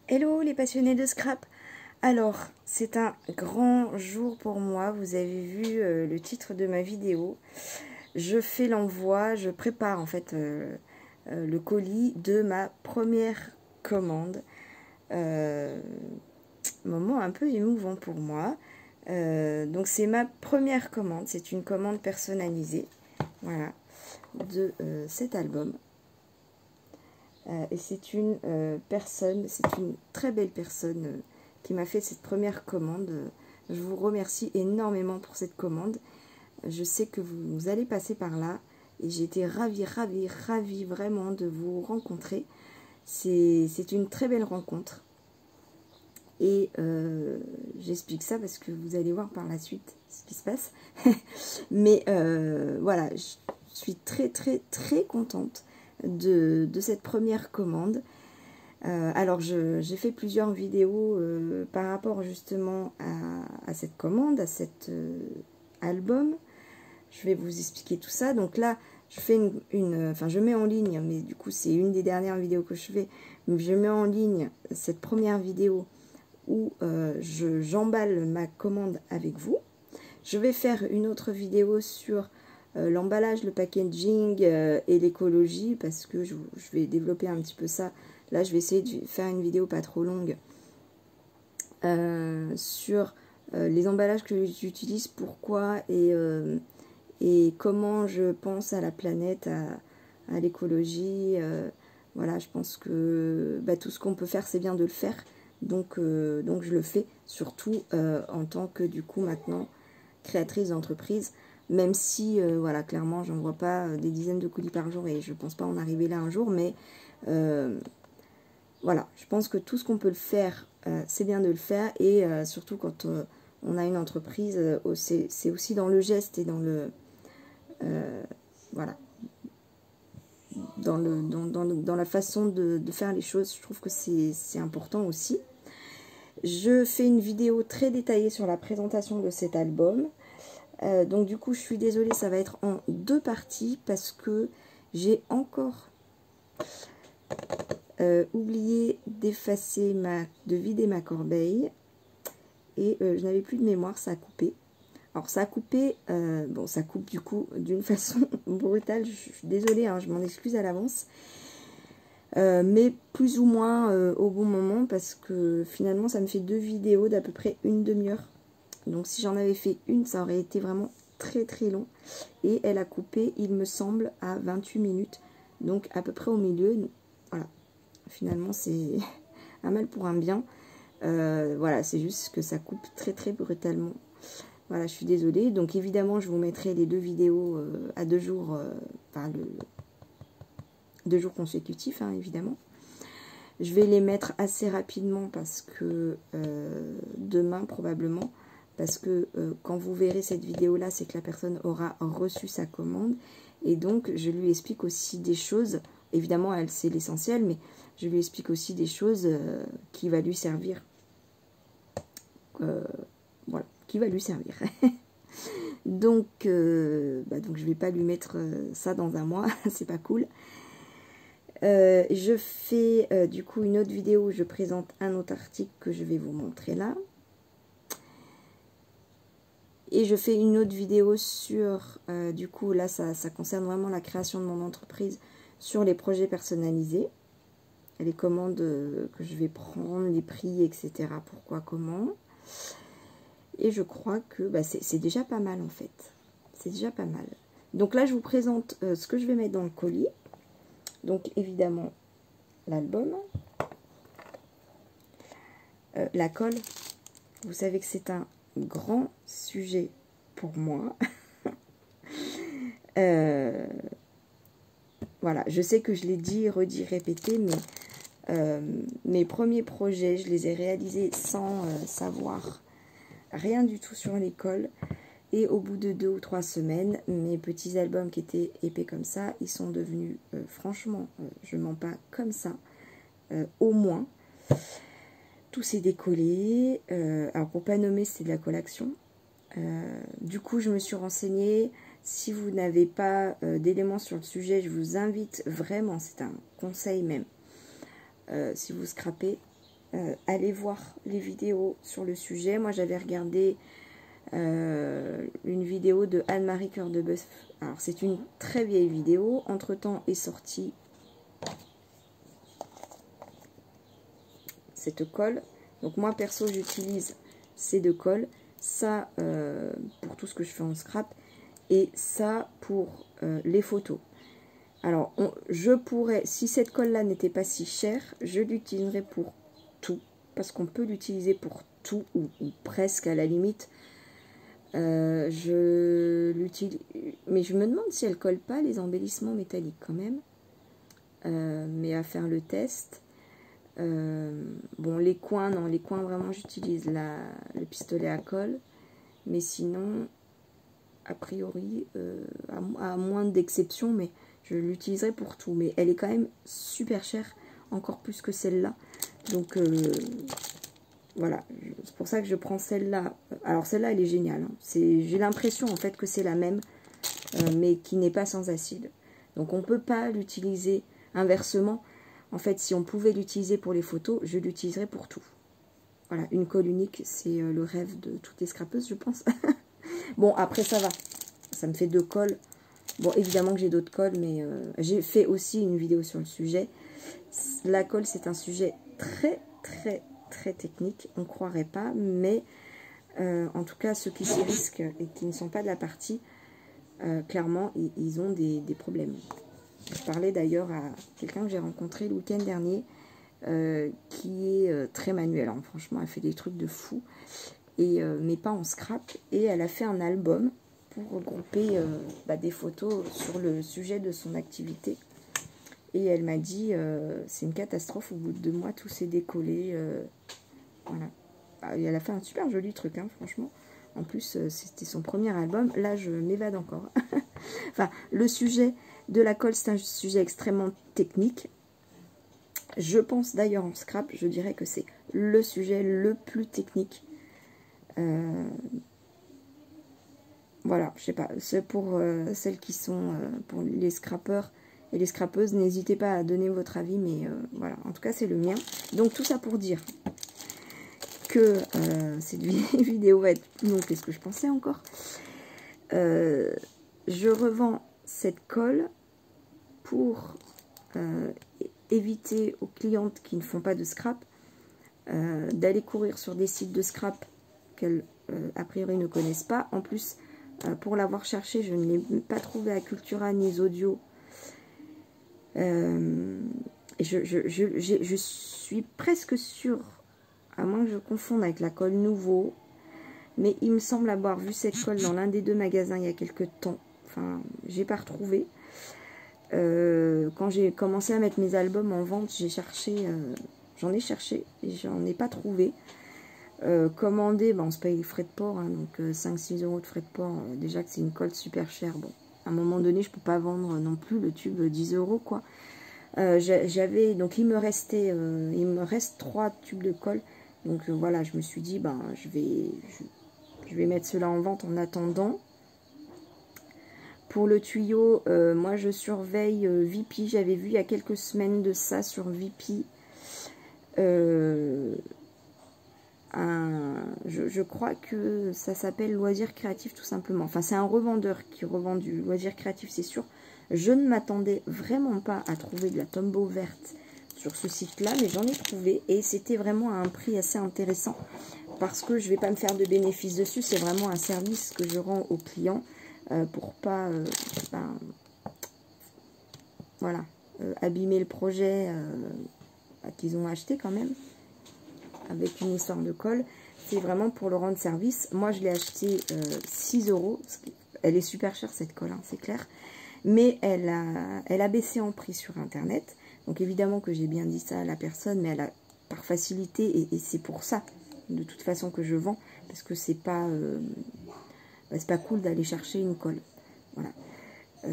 Hello les passionnés de scrap. Alors, c'est un grand jour pour moi. Vous avez vu le titre de ma vidéo. Je fais l'envoi, je prépare en fait le colis de ma première commande. Moment un peu émouvant pour moi. Donc c'est ma première commande. C'est une commande personnalisée. Voilà, de cet album. Et c'est une personne, c'est une très belle personne qui m'a fait cette première commande. Je vous remercie énormément pour cette commande. Je sais que vous allez passer par là et j'ai été ravie vraiment de vous rencontrer. C'est une très belle rencontre. Et j'explique ça parce que vous allez voir par la suite ce qui se passe. Mais voilà, je suis très contente de cette première commande. Alors j'ai fait plusieurs vidéos par rapport justement à cette commande, à cet album. Je vais vous expliquer tout ça. Donc là, je fais enfin je mets en ligne, mais du coup c'est une des dernières vidéos que je fais. Je mets en ligne cette première vidéo où j'emballe ma commande avec vous. Je vais faire une autre vidéo sur l'emballage, le packaging et l'écologie, parce que je vais développer un petit peu ça. Là, je vais essayer de faire une vidéo pas trop longue sur les emballages que j'utilise, pourquoi et comment je pense à la planète, à l'écologie. Voilà, je pense que tout ce qu'on peut faire, c'est bien de le faire. Donc je le fais, surtout en tant que, du coup, maintenant, créatrice d'entreprise. Même si, voilà, clairement, j'envoie pas des dizaines de colis par jour et je pense pas en arriver là un jour, mais voilà, je pense que tout ce qu'on peut le faire, c'est bien de le faire, et surtout quand on a une entreprise, c'est aussi dans le geste et dans le, voilà, dans la façon de faire les choses. Je trouve que c'est important aussi. Je fais une vidéo très détaillée sur la présentation de cet album. Donc du coup, je suis désolée, ça va être en deux parties parce que j'ai encore oublié d'effacer de vider ma corbeille et je n'avais plus de mémoire, ça a coupé. Alors ça a coupé, bon ça coupe du coup d'une façon brutale, je suis désolée, hein, je m'en excuse à l'avance. Mais plus ou moins au bon moment, parce que finalement ça me fait deux vidéos d'à peu près une demi-heure. Donc si j'en avais fait une, ça aurait été vraiment très long. Et elle a coupé, il me semble, à 28 minutes. Donc à peu près au milieu. Voilà. Finalement, c'est un mal pour un bien. Voilà, c'est juste que ça coupe très brutalement. Voilà, je suis désolée. Donc évidemment, je vous mettrai les deux vidéos à 2 jours, enfin 2 jours consécutifs, hein, évidemment. Je vais les mettre assez rapidement parce que demain probablement. Parce que quand vous verrez cette vidéo-là, c'est que la personne aura reçu sa commande. Et donc, je lui explique aussi des choses. Évidemment, elle, c'est l'essentiel, mais je lui explique aussi des choses qui va lui servir. Voilà, qui va lui servir. Donc, donc, je vais pas lui mettre ça dans un mois. C'est pas cool. Je fais du coup une autre vidéo où je présente un autre article que je vais vous montrer là. Et je fais une autre vidéo sur, du coup, là, ça concerne vraiment la création de mon entreprise, sur les projets personnalisés, les commandes que je vais prendre, les prix, etc. Pourquoi, comment. Et je crois que c'est déjà pas mal, en fait. C'est déjà pas mal. Donc là, je vous présente ce que je vais mettre dans le colis. Donc, évidemment, l'album. La colle. Vous savez que c'est un grand sujet pour moi. Voilà, je sais que je l'ai dit, redit, répété, mais mes premiers projets, je les ai réalisés sans savoir rien du tout sur l'école. Et au bout de 2 ou 3 semaines, mes petits albums qui étaient épais comme ça, ils sont devenus, franchement, je mens pas, comme ça, au moins. Tout s'est décollé. Alors pour pas nommer, c'est de la collation. Du coup, je me suis renseignée. Si vous n'avez pas d'éléments sur le sujet, je vous invite vraiment, c'est un conseil même, si vous scrapez, allez voir les vidéos sur le sujet. Moi, j'avais regardé une vidéo de Anne-Marie Cœur de Bœuf. Alors, c'est une très vieille vidéo. Entre-temps est sortie cette colle. Donc, moi, perso, j'utilise ces deux colles. Ça, pour tout ce que je fais en scrap. Et ça, pour les photos. Alors, je pourrais, si cette colle-là n'était pas si chère, je l'utiliserais pour tout. Parce qu'on peut l'utiliser pour tout, ou presque à la limite. Je l'utilise, mais je me demande si elle colle pas les embellissements métalliques quand même. Mais à faire le test. Bon, les coins, non, les coins vraiment j'utilise le pistolet à colle. Mais sinon, a priori, à moins d'exceptions, mais je l'utiliserai pour tout. Mais elle est quand même super chère, encore plus que celle-là. Donc, voilà, c'est pour ça que je prends celle-là. Alors, celle-là, elle est géniale. Hein. J'ai l'impression, en fait, que c'est la même, mais qui n'est pas sans acide. Donc, on ne peut pas l'utiliser inversement. En fait, si on pouvait l'utiliser pour les photos, je l'utiliserais pour tout. Voilà, une colle unique, c'est le rêve de toutes les scrapeuses, je pense. Bon, après, ça va. Ça me fait 2 colles. Bon, évidemment que j'ai d'autres colles, mais j'ai fait aussi une vidéo sur le sujet. La colle, c'est un sujet très technique. On ne croirait pas, mais en tout cas, ceux qui s'y risquent et qui ne sont pas de la partie, clairement, ils ont des problèmes. Je parlais d'ailleurs à quelqu'un que j'ai rencontré le week-end dernier, qui est très manuelle. Hein. Franchement, elle fait des trucs de fou. Et, mais pas en scrap, et elle a fait un album pour regrouper des photos sur le sujet de son activité. Et elle m'a dit, c'est une catastrophe, au bout de 2 mois, tout s'est décollé. Voilà. Et elle a fait un super joli truc, hein, franchement. En plus, c'était son premier album. Là, je m'évade encore. Enfin, le sujet de la colle, c'est un sujet extrêmement technique. Je pense d'ailleurs en scrap, je dirais que c'est le sujet le plus technique. Voilà, je sais pas, c'est pour celles qui sont pour les scrappeurs et les scrapeuses, n'hésitez pas à donner votre avis, mais voilà, en tout cas c'est le mien. Donc tout ça pour dire que cette vidéo va être plus longue que ce que je pensais encore. Je revends cette colle pour éviter aux clientes qui ne font pas de scrap d'aller courir sur des sites de scrap qu'elles a priori ne connaissent pas. En plus, pour l'avoir cherché, je ne l'ai pas trouvé à Cultura ni Zodio. Je suis presque sûre, à moins que je confonde avec la colle Nouveau, mais il me semble avoir vu cette colle dans l'un des 2 magasins il y a quelques temps. Enfin, j'ai pas retrouvé. Quand j'ai commencé à mettre mes albums en vente, j'ai cherché, j'en ai cherché et j'en ai pas trouvé. Commander, on se paye les frais de port, hein, donc 5-6 € de frais de port, déjà que c'est une colle super chère. Bon, à un moment donné, je peux pas vendre non plus le tube 10 € quoi. J'avais, donc il me reste 3 tubes de colle, donc voilà, je me suis dit, je vais mettre cela en vente en attendant. Pour le tuyau, moi je surveille Vipi, j'avais vu il y a quelques semaines de ça sur Vipi. Je crois que ça s'appelle Loisir Créatif tout simplement. Enfin, c'est un revendeur qui revend du loisir créatif, c'est sûr. Je ne m'attendais vraiment pas à trouver de la Tombow verte sur ce site-là, mais j'en ai trouvé et c'était vraiment à un prix assez intéressant parce que je ne vais pas me faire de bénéfice dessus. C'est vraiment un service que je rends aux clients pour pas voilà, abîmer le projet qu'ils ont acheté quand même, avec une histoire de colle. C'est vraiment pour le rendre service. Moi, je l'ai acheté 6 €. Elle est super chère, cette colle, hein, c'est clair. Mais elle a baissé en prix sur Internet. Donc, évidemment que j'ai bien dit ça à la personne, mais elle a par facilité. Et c'est pour ça, de toute façon, que je vends. Parce que c'est pas cool d'aller chercher une colle. Voilà,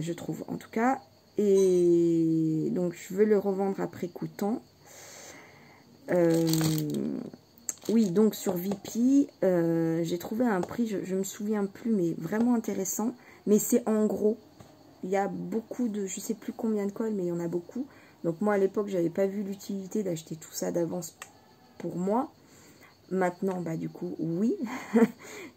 je trouve, en tout cas. Et donc, je veux le revendre après coûtant. Oui, donc sur Vipi, j'ai trouvé un prix, je me souviens plus, mais vraiment intéressant. Mais c'est en gros, il y a beaucoup de, je sais plus combien de colles, mais il y en a beaucoup. Donc moi à l'époque, j'avais pas vu l'utilité d'acheter tout ça d'avance pour moi. Maintenant, bah du coup, oui.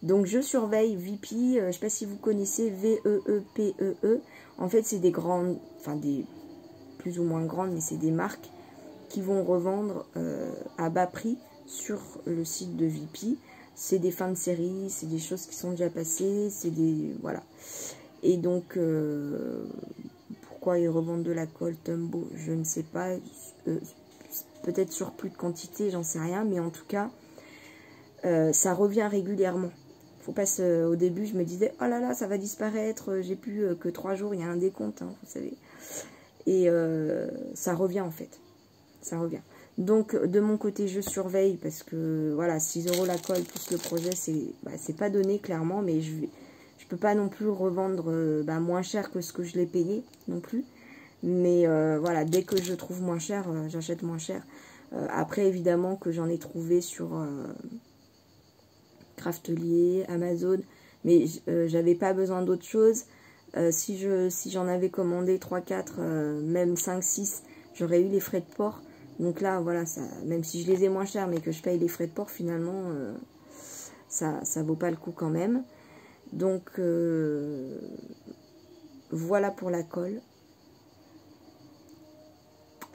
Donc, je surveille Veepee. Je ne sais pas si vous connaissez V-E-E-P-E-E. En fait, c'est des grandes, enfin des plus ou moins grandes, mais c'est des marques qui vont revendre à bas prix sur le site de Veepee. C'est des fins de série, c'est des choses qui sont déjà passées, c'est des... Voilà. Et donc, pourquoi ils revendent de la colle Tombow, je ne sais pas. Peut-être sur plus de quantité, j'en sais rien. Mais en tout cas, ça revient régulièrement. Faut pas au début, je me disais, oh là là, ça va disparaître, j'ai plus que 3 jours, il y a un décompte, hein, vous savez. Et ça revient en fait. Ça revient. Donc, de mon côté, je surveille parce que, voilà, 6 € la colle plus le projet, c'est pas donné clairement, mais je peux pas non plus revendre moins cher que ce que je l'ai payé non plus. Mais voilà, dès que je trouve moins cher, j'achète moins cher. Après, évidemment, que j'en ai trouvé sur Craftelier, Amazon, mais j'avais pas besoin d'autre chose. Si j'en avais commandé 3, 4, même 5, 6, j'aurais eu les frais de port. Donc là, voilà, ça, même si je les ai moins chers, mais que je paye les frais de port, finalement, ça vaut pas le coup quand même. Donc, voilà pour la colle.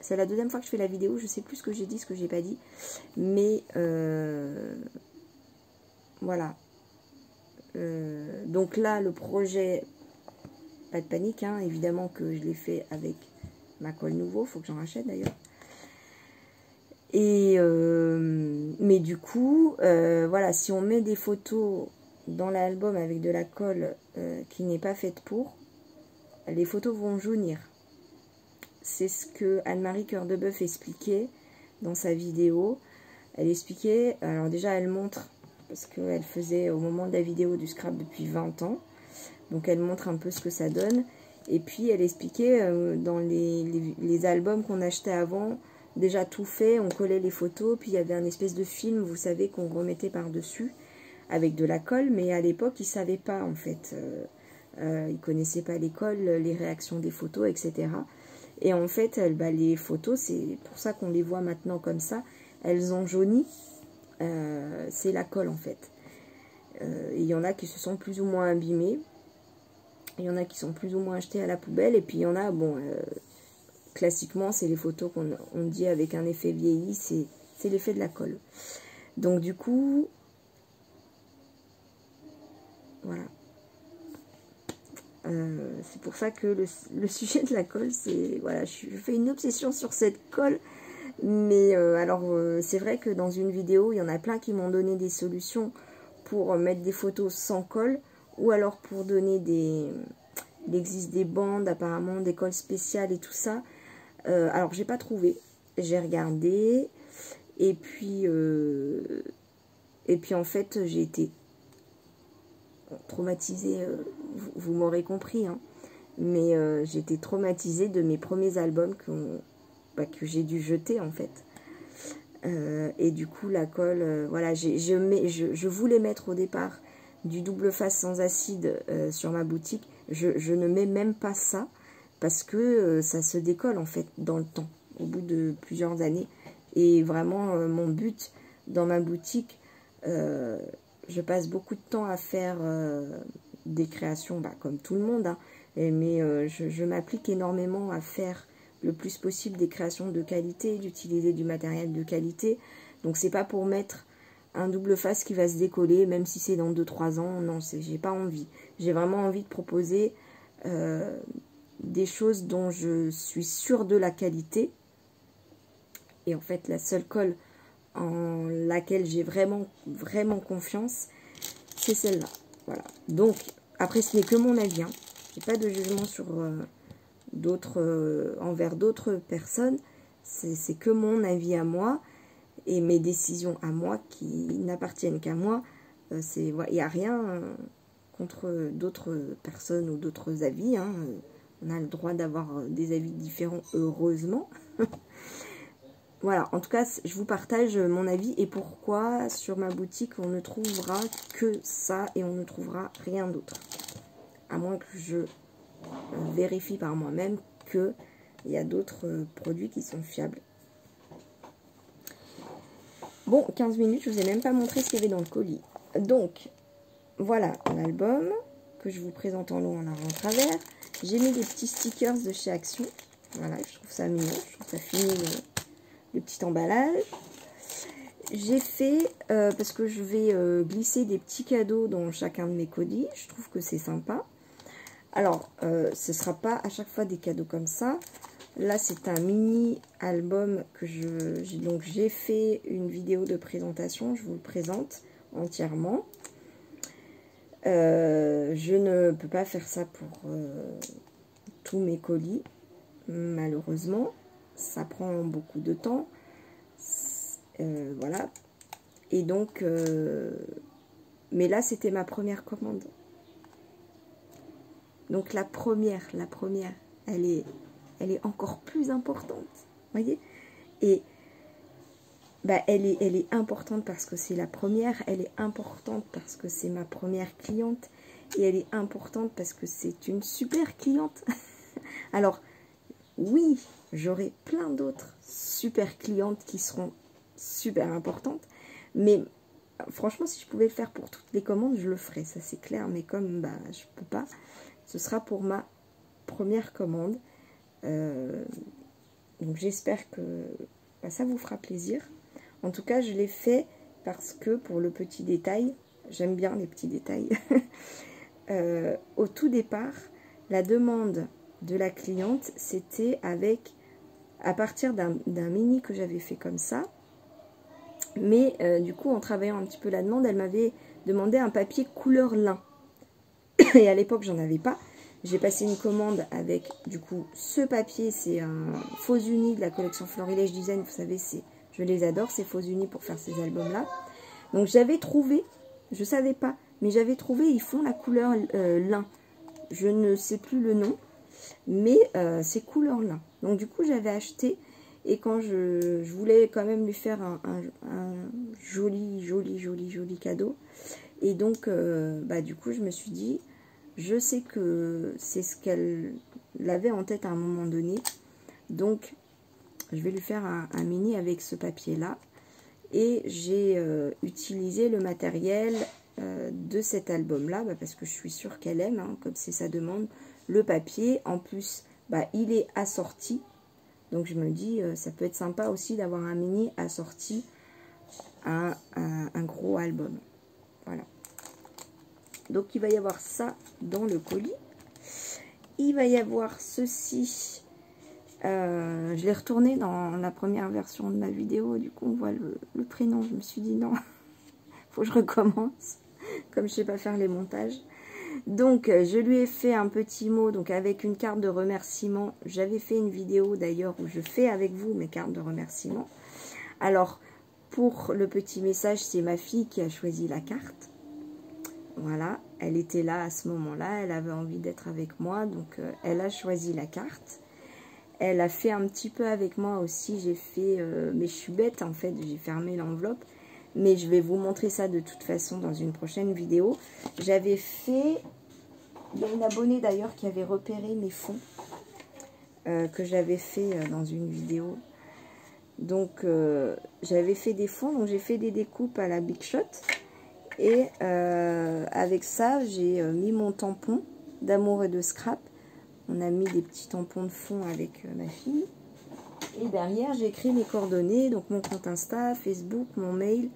C'est la deuxième fois que je fais la vidéo, je sais plus ce que j'ai dit, ce que j'ai pas dit. Mais, voilà. Donc là, le projet, pas de panique, hein, évidemment que je l'ai fait avec ma colle nouveau, faut que j'en rachète d'ailleurs. Et mais du coup, voilà, si on met des photos dans l'album avec de la colle qui n'est pas faite pour, les photos vont jaunir. C'est ce que Anne-Marie Cœur de Bœuf expliquait dans sa vidéo. Elle expliquait, alors déjà elle montre, parce qu'elle faisait au moment de la vidéo du scrap depuis 20 ans, donc elle montre un peu ce que ça donne. Et puis elle expliquait dans les albums qu'on achetait avant, déjà tout fait, on collait les photos, puis il y avait un espèce de film, vous savez, qu'on remettait par-dessus avec de la colle, mais à l'époque, ils ne savaient pas, en fait. Ils ne connaissaient pas les colles, les réactions des photos, etc. Et en fait, les photos, c'est pour ça qu'on les voit maintenant comme ça, elles ont jauni, c'est la colle, en fait. Il y en a qui se sont plus ou moins abîmées, il y en a qui sont plus ou moins jetées à la poubelle, et puis il y en a, bon... classiquement, c'est les photos qu'on dit avec un effet vieilli, c'est l'effet de la colle. Donc du coup, voilà. C'est pour ça que le sujet de la colle, c'est... Voilà, je fais une obsession sur cette colle. Mais alors, c'est vrai que dans une vidéo, il y en a plein qui m'ont donné des solutions pour mettre des photos sans colle. Ou alors pour donner des... Il existe des bandes, apparemment, des colles spéciales et tout ça. Alors, j'ai pas trouvé. J'ai regardé. Et puis en fait, j'ai été traumatisée. Vous m'aurez compris. Hein, mais j'ai été traumatisée de mes premiers albums que j'ai dû jeter, en fait. Et du coup, la colle... voilà, je voulais mettre au départ du double face sans acide sur ma boutique. Je ne mets même pas ça. Parce que ça se décolle en fait dans le temps, au bout de plusieurs années. Et vraiment, mon but dans ma boutique, je passe beaucoup de temps à faire des créations, comme tout le monde. Hein, mais je m'applique énormément à faire le plus possible des créations de qualité, d'utiliser du matériel de qualité. Donc c'est pas pour mettre un double face qui va se décoller, même si c'est dans 2-3 ans. Non, j'ai pas envie. J'ai vraiment envie de proposer... des choses dont je suis sûre de la qualité. Et en fait, la seule colle en laquelle j'ai vraiment confiance, c'est celle-là. Voilà. Donc, après, ce n'est que mon avis. Hein. Je n'ai pas de jugement sur envers d'autres personnes. C'est que mon avis à moi et mes décisions à moi qui n'appartiennent qu'à moi. Il n'y a rien contre d'autres personnes ou d'autres avis. Hein. On a le droit d'avoir des avis différents, heureusement. Voilà, en tout cas, je vous partage mon avis et pourquoi sur ma boutique, on ne trouvera que ça et on ne trouvera rien d'autre. À moins que je vérifie par moi-même qu'il y a d'autres produits qui sont fiables. Bon, 15 minutes, je vous ai même pas montré ce qu'il y avait dans le colis. Donc, voilà l'album que je vous présente en long, en large, en travers. J'ai mis des petits stickers de chez Action. Voilà, je trouve ça mignon, je trouve ça finit le petit emballage. J'ai fait, parce que je vais glisser des petits cadeaux dans chacun de mes colis, je trouve que c'est sympa. Alors, ce ne sera pas à chaque fois des cadeaux comme ça. Là, c'est un mini album que j'ai fait une vidéo de présentation. Je vous le présente entièrement. Je ne peux pas faire ça pour tous mes colis, malheureusement. Ça prend beaucoup de temps. Voilà. Et donc, mais là, c'était ma première commande. Donc la première, elle est encore plus importante, voyez. Et bah, elle est importante parce que c'est la première, elle est importante parce que c'est ma première cliente, et elle est importante parce que c'est une super cliente. Alors, oui, j'aurai plein d'autres super clientes qui seront super importantes, mais franchement, si je pouvais le faire pour toutes les commandes, je le ferais, ça c'est clair, mais comme bah, je peux pas, ce sera pour ma première commande. Donc j'espère que bah, ça vous fera plaisir. En tout cas, je l'ai fait parce que, pour le petit détail, j'aime bien les petits détails. Au tout départ, la demande de la cliente, c'était à partir d'un mini que j'avais fait comme ça. Mais du coup, en travaillant un petit peu la demande, elle m'avait demandé un papier couleur lin. Et à l'époque, j'en avais pas. J'ai passé une commande avec, du coup, ce papier. C'est un faux uni de la collection Florilège Design. Vous savez, je les adore, ces faux unis pour faire ces albums-là. Donc, j'avais trouvé, je savais pas, mais j'avais trouvé, ils font la couleur lin. Je ne sais plus le nom, mais c'est couleur lin. Donc, du coup, j'avais acheté. Et quand je voulais quand même lui faire un joli cadeau. Et donc, bah, du coup, je me suis dit, je sais que c'est ce qu'elle avait en tête à un moment donné. Donc, je vais lui faire un mini avec ce papier-là. Et j'ai utilisé le matériel de cet album-là, bah, parce que je suis sûre qu'elle aime, hein, comme c'est sa demande, le papier. En plus, bah, il est assorti. Donc, je me dis, ça peut être sympa aussi d'avoir un mini assorti à un gros album. Voilà. Donc, il va y avoir ça dans le colis. Il va y avoir ceci. Je l'ai retourné dans la première version de ma vidéo. Du coup, on voit le prénom. Je me suis dit, non, faut que je recommence. Comme je sais pas faire les montages. Donc, je lui ai fait un petit mot, donc avec une carte de remerciement. J'avais fait une vidéo d'ailleurs où je fais avec vous mes cartes de remerciement. Alors, pour le petit message, c'est ma fille qui a choisi la carte. Voilà, elle était là à ce moment-là, elle avait envie d'être avec moi, donc elle a choisi la carte. Elle a fait un petit peu avec moi aussi, j'ai fait, mais je suis bête en fait, j'ai fermé l'enveloppe. Mais je vais vous montrer ça de toute façon dans une prochaine vidéo. J'avais fait, il y a une abonnée d'ailleurs qui avait repéré mes fonds que j'avais fait dans une vidéo. Donc j'avais fait des fonds, donc j'ai fait des découpes à la Big Shot. Et avec ça, j'ai mis mon tampon d'amour et de scrap. On a mis des petits tampons de fond avec ma fille. Et derrière, j'ai écrit mes coordonnées, donc mon compte Insta, Facebook, mon mail.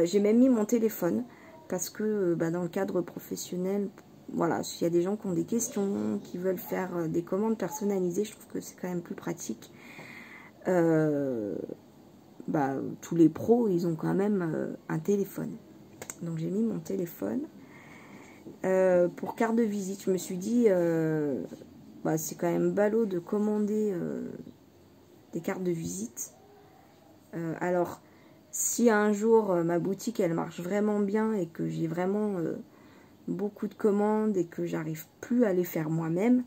J'ai même mis mon téléphone parce que bah, dans le cadre professionnel, voilà, s'il y a des gens qui ont des questions, qui veulent faire des commandes personnalisées, je trouve que c'est quand même plus pratique. Bah, tous les pros, ils ont quand même un téléphone. Donc j'ai mis mon téléphone. Pour carte de visite, je me suis dit, bah, c'est quand même ballot de commander des cartes de visite. Alors, si un jour ma boutique elle marche vraiment bien et que j'ai vraiment beaucoup de commandes et que j'arrive plus à les faire moi-même,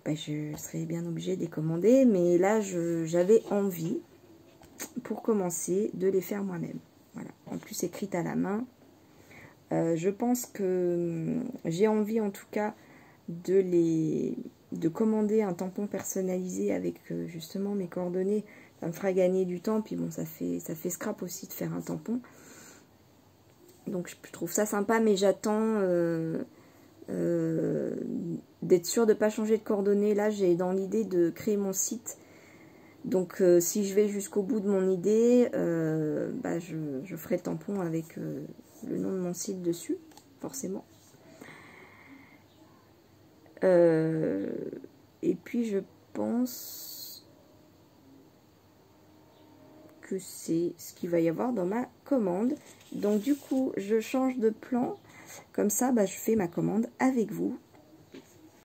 bah, je serais bien obligée de les commander. Mais là, j'avais envie, pour commencer, de les faire moi-même. Voilà. En plus, écrite à la main. Je pense que j'ai envie en tout cas de commander un tampon personnalisé avec justement mes coordonnées Ça me fera gagner du temps, puis bon, ça fait scrap aussi de faire un tampon. Donc je trouve ça sympa, mais j'attends d'être sûre de ne pas changer de coordonnées. Là, j'ai dans l'idée de créer mon site. Donc si je vais jusqu'au bout de mon idée, bah, je ferai le tampon avec le nom de mon site dessus, forcément. Et puis je pense que c'est ce qu'il va y avoir dans ma commande. Donc du coup, je change de plan. Comme ça, bah, je fais ma commande avec vous